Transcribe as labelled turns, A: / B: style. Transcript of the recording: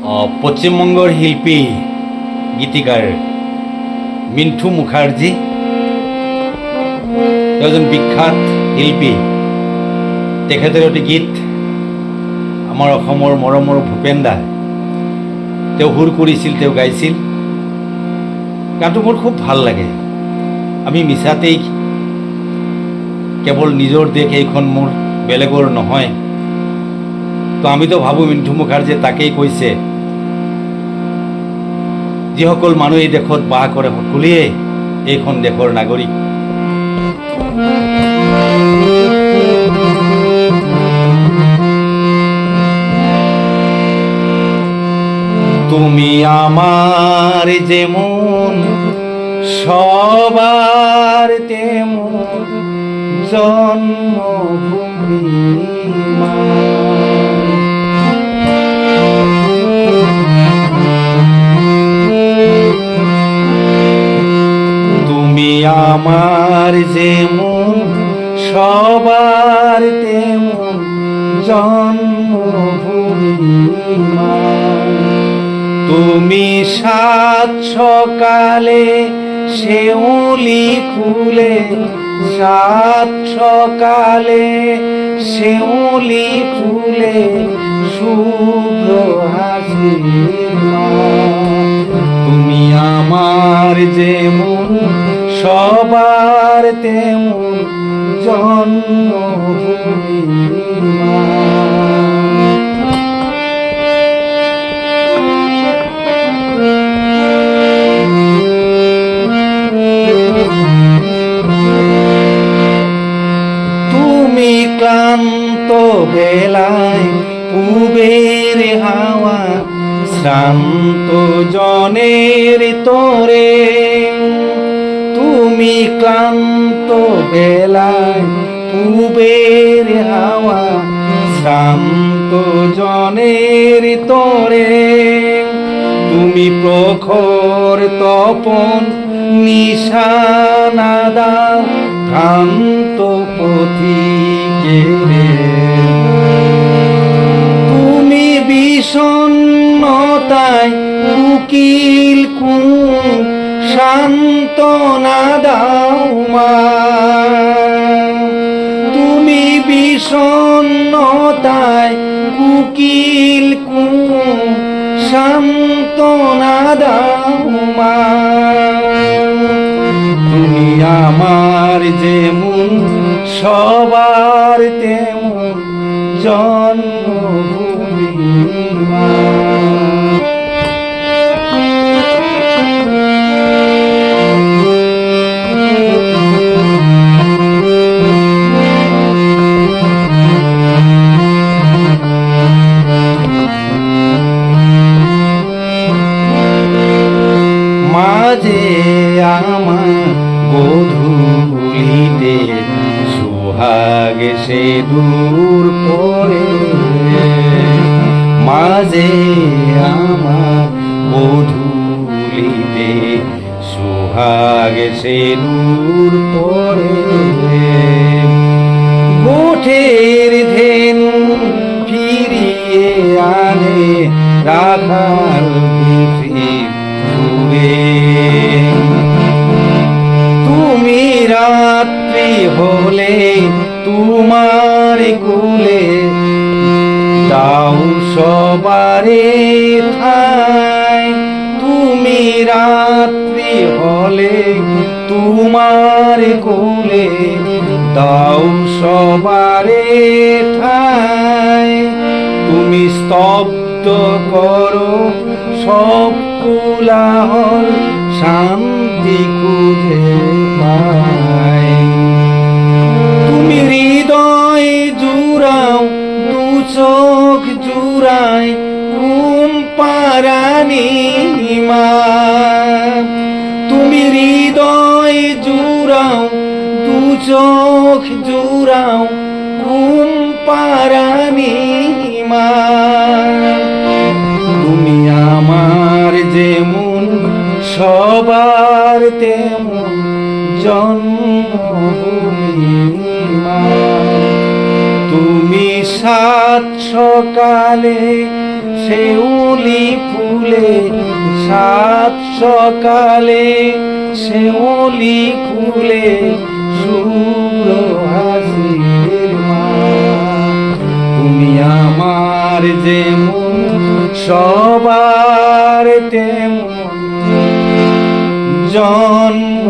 A: পশ্চিমবঙ্গৰ শিল্পী গীতিকাৰ মিণ্টু মুখাৰ্জী এজন বিখ্যাত শিল্পী। তেখেতৰ এটি গীত আমাৰ অসমৰ মৰমৰ ভূপেন দা তেওঁ সুৰ কৰিছিল, তেওঁ গাইছিল। গানটো মোৰ খুব ভাল লাগে। আমি মিছাতেই কেৱল নিজৰ দেশ এইখন মোৰ বেলেগৰ নহয়, তো আমিতো ভাবোঁ মিণ্টু মুখাৰ্জীয়ে তাকেই কৈছে, যিসকল মানুহ এই দেশত বাস কৰে সকলোৱে এইখন দেশৰ নাগৰিক। তুমি আমার যেমন সবার তেমন জন্মভূমি মা। তুমি আমার যেমন সবার তেমন জন্মভূমি মা। তুমি সাত সকালে শেউলি ফুলে, সাত সকালে শেউলি ফুলে শুভ্র হাসি মা। তুমি আমার যেমন সবার তেমন জন্মভূমি মা। তুমি ক্লান্ত বেলায় পূবের হাওয়া, শ্রান্ত জনের তোরে। তুমি ক্লান্ত বেলায় পূবের হাওয়া, শ্রান্ত জনের তোরে। তুমি প্রখর তপন নিশানা দাও ভ্রান্ত পথিকেরে। তুমি বিষণ্ণতায় উকিল সান্ত্বনা দাও মা। তুমি বিষণ্ণতায় কুকিল সান্ত্বনা দাও মা। তুমি আমার যেমন সবার তেমন জন্মভূমি মা। মাঝে আমার গধূলিতে সোহাগ সে দূর পরে, মাঝে আমার গধূলিতে সোহাগ সে দূর পরে। গোঠের ধেনু ফিরিয়ে আনে রাখাল তুমি রাত্রি হলে তোমার কুলে দাও সবারে ঠাই। তুমি রাত্রি হলে তোমার কুলে দাও সবারে ঠাই। তুমি স্তব্ধ করো সব কোলাহল, শান্তি খুঁজে পাই। তুমি হৃদয় জুড়াও দু চোখ জুড়াই ঘুম পারানি মা। তুমি হৃদয় জুড়াও দু চোখ জুড়াও ঘুম পারানি মা। তুমি আমার যেমন সবার তেমন জন্মভূমি মা। তুমি সাত সকালে শিউলি ফুলে সাত সকালে, শিউলি ফুলে শুভ্র হাসির মা। তুমি আমার যেমন সবার তেমন, জন্ম